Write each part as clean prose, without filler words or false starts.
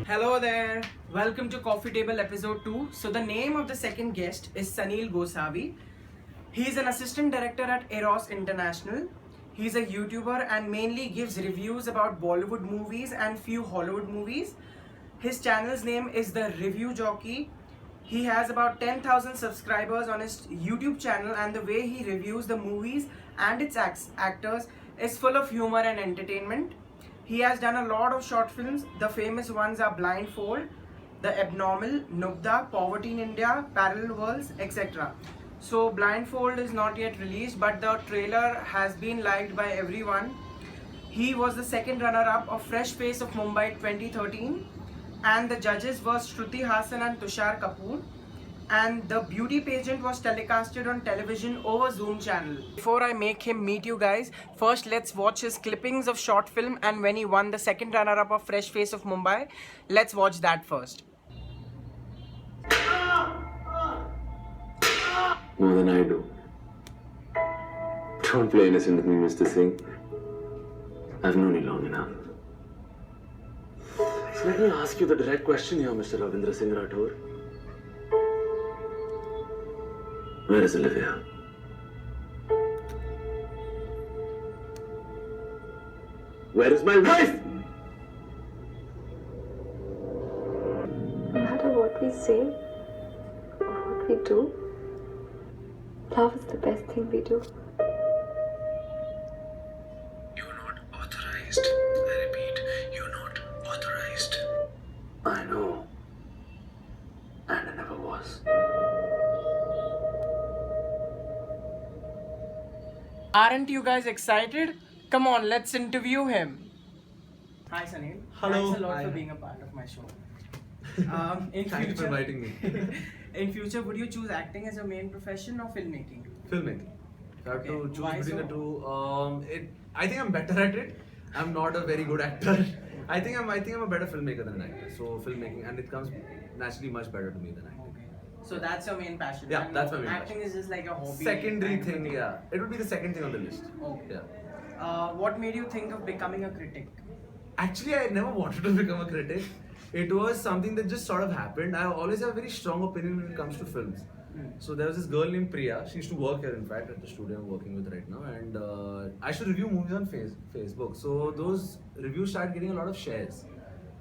Hello there. Welcome to Coffee Table episode 2. So the name of the second guest is Sanil Gosavi. He is an assistant director at Eros International. He is a YouTuber and mainly gives reviews about Bollywood movies and few Hollywood movies. His channel's name is The Review Jockey. He has about 10,000 subscribers on his YouTube channel, and the way he reviews the movies and its actors is full of humor and entertainment. He has done a lot of short films. The famous ones are Blindfold, The Abnormal, Nubda, Poverty in India, Parallel Worlds, etc. So Blindfold is not yet released, but the trailer has been liked by everyone. He was the second runner-up of Fresh Face of Mumbai 2013, and the judges were Shruti Hassan and Tushar Kapoor. And the beauty pageant was telecasted on television over Zoom channel. Before I make him meet you guys, first let's watch his clippings of short film and when he won the second runner-up of Fresh Face of Mumbai. Let's watch that first. More than I do. Don't play innocent with me, Mr. Singh. I've known you long enough. So let me ask you the direct question here, Mr. Ravindra Singh Rathore. Where is Olivia? Where is my wife? No matter what we say or what we do, love is the best thing we do. You're not authorized. I repeat, you're not authorized. I know. And I never was. Aren't you guys excited? Come on, let's interview him. Hi Sanil. Hello. Thanks a lot Hi. for being a part of my show. In Thanks for inviting me. In future, would you choose acting as your main profession or filmmaking? Filmmaking. If I have to Okay. choose Why between so? the two, I think I'm better at it. I'm not a very good actor. I think I'm a better filmmaker than an actor. So filmmaking, and it comes naturally much better to me than acting. Okay. So that's your main passion. Yeah, And that's my main acting passion. is just like a hobby. Secondary kind of a thing, yeah. It would be the second thing on the list. Okay. Yeah. What made you think of becoming a critic? Actually, I never wanted to become a critic. It was something that just sort of happened. I always have a very strong opinion when it comes to films. So there was this girl named Priya. She used to work here, in fact, at the studio I'm working with right now. And I should review movies on Facebook. So those reviews started getting a lot of shares.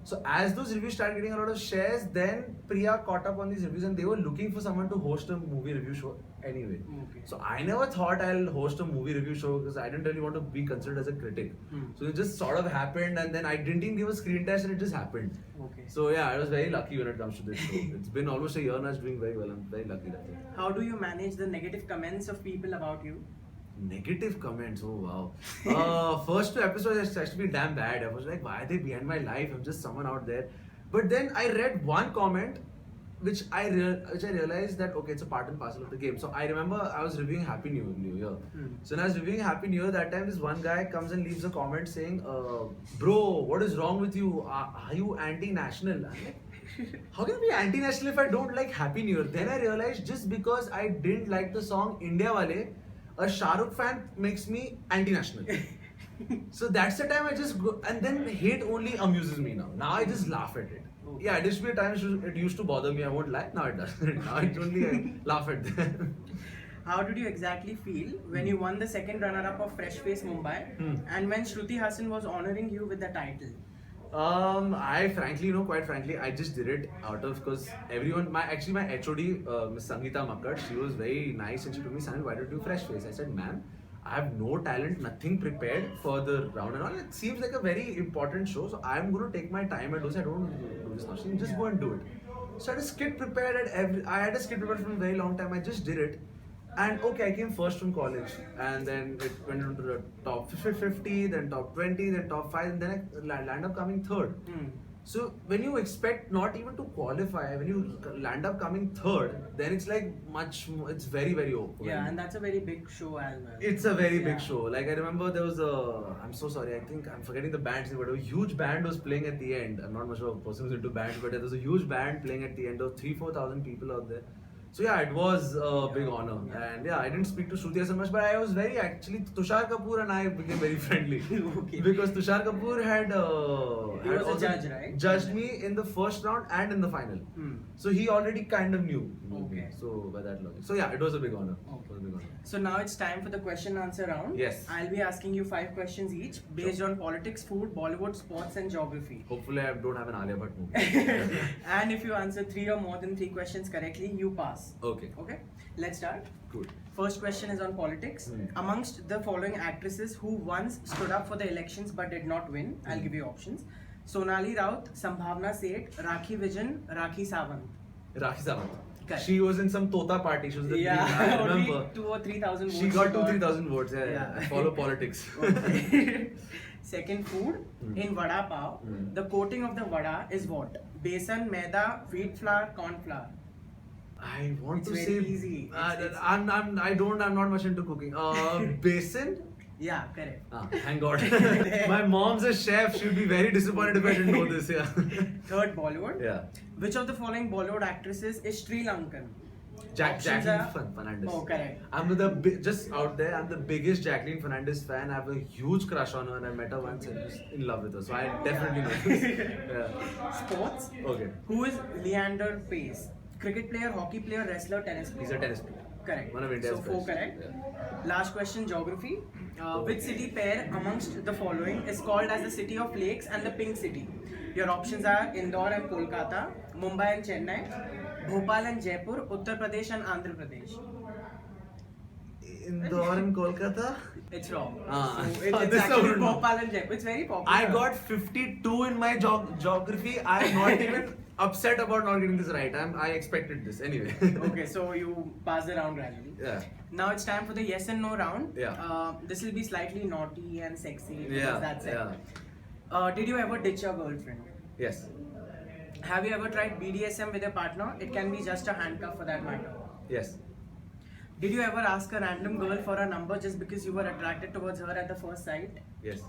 So as those reviews started getting a lot of shares, then Priya caught up on these reviews and they were looking for someone to host a movie review show anyway. Okay. So I never thought I'll host a movie review show because I didn't really want to be considered as a critic. So it just sort of happened, and then I didn't even give a screen test and it just happened. Okay. So yeah, I was very lucky when it comes to this show. It's been almost a year and it's doing very well. I'm very lucky that way. How do you manage the negative comments of people about you? Negative comments, oh wow. First two episodes actually been damn bad. I was like, why are they behind my life? I'm just someone out there. But then I read one comment which I realized that okay, it's a part and parcel of the game. So I remember I was reviewing Happy New Year. So when I was reviewing Happy New Year, that time this one guy comes and leaves a comment saying, bro, what is wrong with you? Are you anti-national? I'm like, how can I be anti-national if I don't like Happy New Year? Then I realized just because I didn't like the song India Wale, a Shah Rukh fan makes me anti-national. So that's the time I just go, and then hate only amuses me now. Now I just laugh at it. Yeah, it used to be a time it used to bother me, I won't lie. Now it doesn't. Now it only I laugh at them. How did you exactly feel when you won the second runner-up of Fresh Face Mumbai and when Shruti Hassan was honoring you with the title? I frankly, quite frankly, I just did it out of because everyone, my HOD, Miss Sangeeta Makkad, she was very nice and she told me, Sanil, why don't you do Fresh Face? I said, ma'am, I have no talent, nothing prepared for the round and all. It seems like a very important show, so I'm going to take my time and do this. I don't want to do this now. She said, just go and do it. So I had a skit prepared I had a skit prepared from a very long time. I just did it. And okay, I came first from college, and then it went into the top 50, then top 20, then top 5, and then I land up coming third. So when you expect not even to qualify, when you land up coming third, then it's like much more, it's very, very open. Yeah, and that's a very big show as well. It's a very Yeah. big show. Like I remember there was I'm so sorry, I think I'm forgetting the band's name, but a huge band was playing at the end. I'm not much of a person who's into bands, but there was a huge band playing at the end of 3,000-4,000 people out there. So yeah, it was a big honor, and yeah, I didn't speak to Shruti as much, but I was very actually Tushar Kapoor and I became very friendly Okay. because Tushar Kapoor had He was a also judge, right? judged me in the first round and in the final, Hmm. so he already kind of knew me. Okay. So by that logic, so yeah, it was a big honor. Okay. It was a big honor. So now it's time for the question and answer round. Yes. I'll be asking you 5 questions each based on politics, food, Bollywood, sports, and geography. Hopefully, I don't have an Alia Bhatt movie. And if you answer 3 or more than 3 questions correctly, you pass. Okay. Okay, let's start. Good. First question is on politics. Hmm. Amongst the following actresses who once stood up for the elections but did not win, I'll give you options. Sonali Raut, Sambhavna Seth, Rakhi Vijan, Rakhi Sawant. Rakhi Sawant. Correct. She was in some Tota party. She was the Yeah, I only remember. 2 or 3,000 votes. She got 2,000-3,000 votes. Yeah, Yeah. I follow politics. Okay. Second, food. Hmm. In vada pav, Hmm. the coating of the vada is what? Besan, maida, wheat flour, corn flour. I want It's to very say easy. I'm not much into cooking. Basin. Yeah, correct. Thank God. My mom's a chef. She'd be very disappointed if I didn't know this. Yeah. Third, Bollywood. Yeah. Which of the following Bollywood actresses is Sri Lankan? Options Jacqueline are- Fernandez. Oh, correct. I'm just out there. I'm the biggest Jacqueline Fernandez fan. I have a huge crush on her, and I met her once and was in love with her. So I definitely know this. Yeah. Sports. Okay. Who is Leander Pace? Cricket player, hockey player, wrestler, tennis player. He's a tennis player. Correct. One of India's So 4 best. correct. Yeah. Last question, geography. Which city pair amongst the following is called as the city of lakes and the pink city? Your options are Indore and Kolkata, Mumbai and Chennai, Bhopal and Jaipur, Uttar Pradesh and Andhra Pradesh. Indore and Kolkata. It's wrong. Ah. So it's This I actually wouldn't know. Bhopal and Jaipur. It's very popular. I got 52 in my geography. I'm not even upset about not getting this right. I expected this anyway. Okay, so you pass the round gradually. Yeah. Now it's time for the yes and no round. Yeah. This will be slightly naughty and sexy. because Yeah. That's it. Yeah. Did you ever ditch your girlfriend? Yes. Have you ever tried BDSM with a partner? It can be just a handcuff for that matter. Yes. Did you ever ask a random girl for a number just because you were attracted towards her at the first sight? Yes.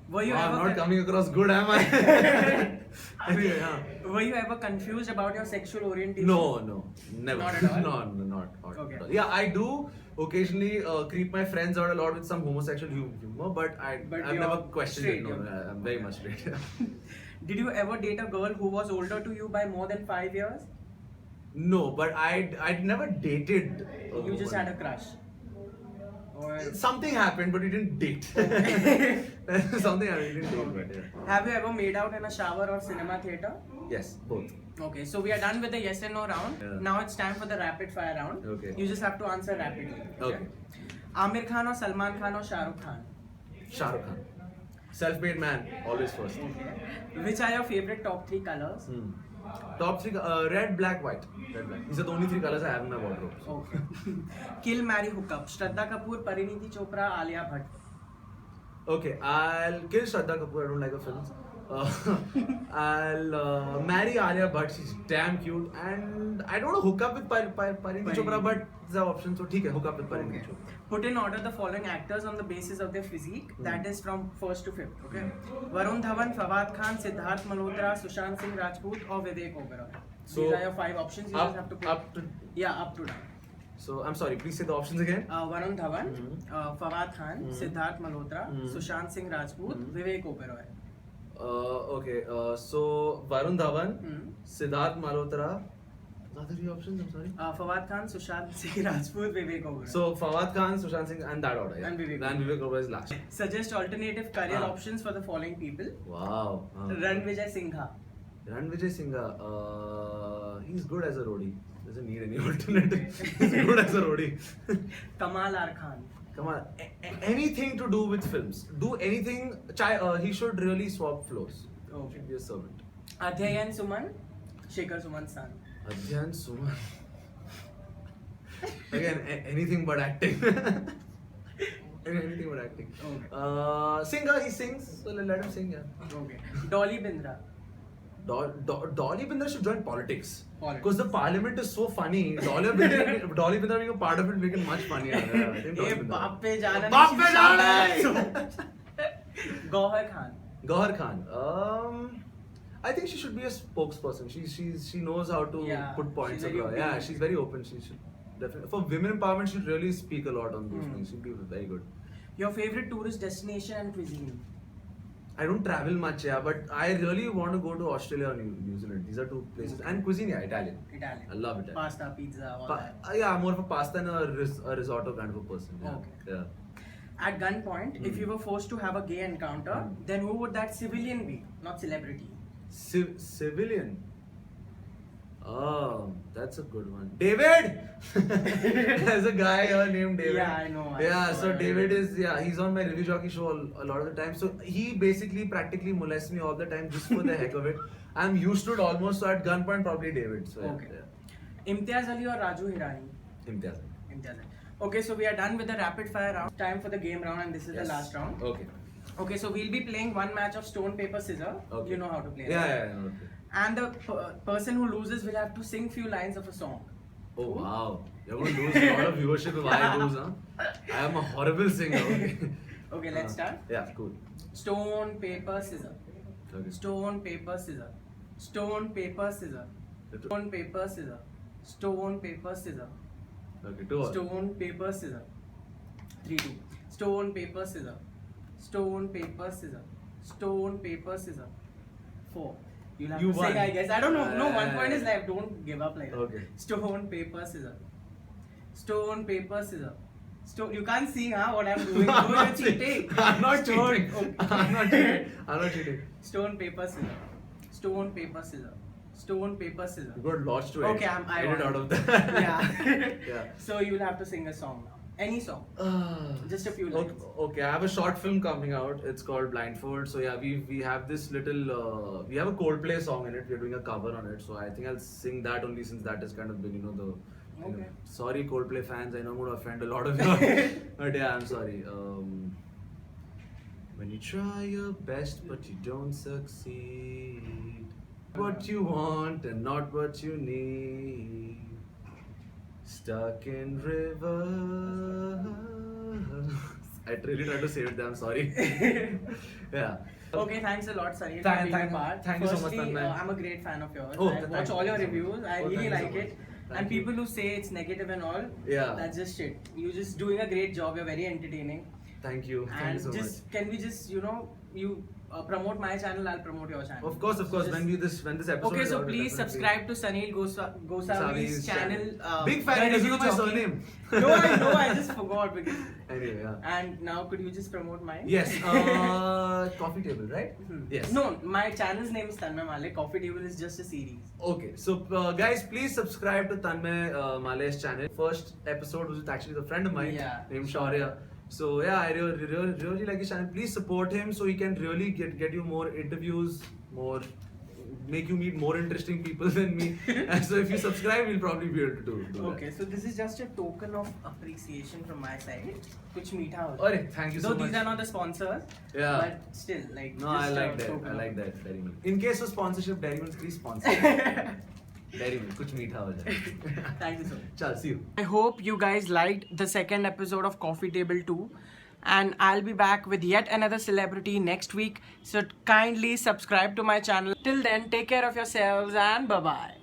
Were you I'm ever not coming across good, am I? Anyway, yeah. Were you ever confused about your sexual orientation? No, never. Not at all? No, not Okay. at all. Yeah, I do occasionally creep my friends out a lot with some homosexual humor, but I've you're never questioned it. straight, No, you're- I'm very much straight. Did you ever date a girl who was older to you by more than 5 years? No, but I'd never dated. You just had a crush. Or Something happened, but we didn't date. Something happened, we didn't date. But yeah. have you ever made out in a shower or cinema theater? Yes, both. Okay, so we are done with the yes and no round. Yeah. Now it's time for the rapid fire round. Okay. You just have to answer rapidly. Okay. Amir Khan or Salman Khan or Shah Rukh Khan? Shah Rukh Khan. Self-made man, always first. Which are your favorite top 3 colors? Top 3, red, black, white. Red, black. These are the only 3 colors I have in my wardrobe. So. Okay. Kill, marry, hook up. Shraddha Kapoor, Pariniti Chopra, Alia Bhatt. Okay, I'll kill Shraddha Kapoor. I don't like her films. I'll marry Alia Bhatt. She's damn cute, and I don't want to hook up with Pariniti Chopra, but it's an option. So, okay, hook up with Pariniti Chopra. Put in order the following actors on the basis of their physique. That is from first to fifth. Okay. Varun Dhawan, Fawad Khan, Siddharth Malhotra, Sushant Singh Rajput, or Vivek Oberoi. So, These are your 5 options. You just have to put. up to. Yeah, up to down. So, I'm sorry. Please say the options again. Varun Dhawan, Fawad Khan, Siddharth Malhotra, Sushant Singh Rajput, Vivek Oberoi. Okay. So Varun Dhawan, Siddharth Malhotra. What are the 3 options? I'm sorry. Fawad Khan, Sushant Singh Rajput, Vivek Oberoi. So Fawad Khan, Sushant Singh, and that order. Yeah. And Vivek Oberoi is last. Suggest alternative career Ah. options for the following people. Wow. Ran Vijay Singha. Ranvijay Singha. He's good as a roadie. Doesn't need any alternative. He's good as a roadie. Kamal R. Khan. Come on. Anything to do with films. Do anything. He should really swap floors. Okay. Should be a servant. Adhyayan Suman, Shekhar Suman's son. Adhyan Suman. Again, anything but acting. Anything but acting. Okay. Singer, he sings, so let him sing, yeah. Okay. Dolly Bindra. Dolly Bindra should join politics. Politics. Because the parliament is so funny. Dolly Bindra being a part of it make it much funnier. Yeah, I think Dolly ये Bindra. बाप पे जाना बाप पे नहीं, जाना Gauhar Khan. Gauhar Khan. I think she should be a spokesperson. She knows how to Yeah, put points she's very across. Yeah, open. she's very open. She should definitely for women empowerment. She should really speak a lot on those things. She'd be very good. Your favorite tourist destination and cuisine? I don't travel much, yeah, but I really want to go to Australia or New Zealand. These are two places. And cuisine, yeah, Italian. Italian. I love Italian. Pasta, pizza, all that. Yeah, I'm more of a pasta and a risotto kind of a person. Yeah. Okay. Yeah. At gunpoint, if you were forced to have a gay encounter, then who would that civilian be? Not celebrity. Civilian. Oh, that's a good one. David! There's a guy here named David. Yeah, I know. Yeah, so David is, he's on my review jockey show a lot of the time. So he basically practically molests me all the time just for the heck of it. I'm used to it almost, so at gunpoint, probably David. So Okay. yeah. Imtiaz Ali or Raju Hirani? Imtiaz. Imtiaz Ali. Okay, so we are done with the rapid fire round. Time for the game round, and this is Yes. the last round. Okay. Okay, so we'll be playing one match of stone, paper, scissors. Okay. You know how to play. Yeah, right? yeah, yeah. Okay. And the person who loses will have to sing few lines of a song. Oh wow, you're going to lose a lot of viewership if I lose, huh? I am a horrible singer. Okay, Okay, let's start. Yeah, cool. Stone, paper, scissors. Okay. Stone, paper, scissors. Stone, paper, scissors. Stone, paper, scissors. Stone, paper, scissors. Okay, 2 all. Stone, paper, scissors. 3-2. Stone, paper, scissors. Stone, paper, scissors. Stone, paper, scissors. 4. You'll have You to won. sing, I guess. I don't know. No, 1 point is left. Don't give up like that. Okay. Stone, paper, scissors. Stone, paper, scissors. You can't see, huh? What I'm doing. I'm No, not you're cheating. cheating. I'm not Stone- cheating. okay. I'm not cheating. I'm not cheating. Stone, paper, scissors. Stone, paper, scissors. Stone, paper, scissors. You got lost to Okay, edit. I Edit won. out of that. Yeah. Yeah. So you'll have to sing a song now. Any song. Just a few Okay, lines. okay, I have a short film coming out. It's called Blindfold. So yeah, we have this little we have a Coldplay song in it. We're doing a cover on it. So I think I'll sing that only since that has kind of been Okay. sorry Coldplay fans. I know I'm gonna offend a lot of you, but yeah, I'm sorry. When you try your best but you don't succeed, what you want and not what you need. Stuck in river. I really tried to say it there, I'm sorry. Yeah. Okay, thanks a lot, Sunny, for Thank- being thank- a part. thank you so much, Firstly, Tanmay. I'm a great fan of yours. Oh, I thank watch you all your so much. reviews. I Oh, really thank you so like much. it. Thank And you. people who say it's negative and all, Yeah. that's just shit. You're just doing a great job. You're very entertaining. Thank you. Thank And you so just much. can we just you promote my channel? I'll promote your channel. Of course. Just- When this episode Okay, is so out, please definitely- subscribe to Sanil Gosavi's Savi's channel. Big fan. The He doesn't Review know my Jockey. surname. No, I know. I just forgot because. Anyway, yeah. And now, could you just promote mine? Yes. Coffee table, right? Yes. No, my channel's name is Tanmay Male. Coffee Table is just a series. Okay, so guys, please subscribe to Tanmay Male's channel. First episode was with actually a friend of mine Yeah. named Shaurya. So yeah, I really like his channel. Please support him so he can really get you more interviews, make you meet more interesting people than me. And so if you subscribe, we'll probably be able to do that. Okay, so this is just a token of appreciation from my side. Kuch meetha ho. Alright, thank you so Though much. these are not the sponsors. Yeah. But still, like. No, just I a like that. token I of- like that. Dairy Milk. In case of sponsorship, Dairy Milk, please sponsor. Dairy Milk, कुछ मीठा हो जाए. Thank you so much. Chal, see you. I hope you guys liked the second episode of Coffee Table 2. And I'll be back with yet another celebrity next week. So kindly subscribe to my channel. Till then, take care of yourselves and bye-bye.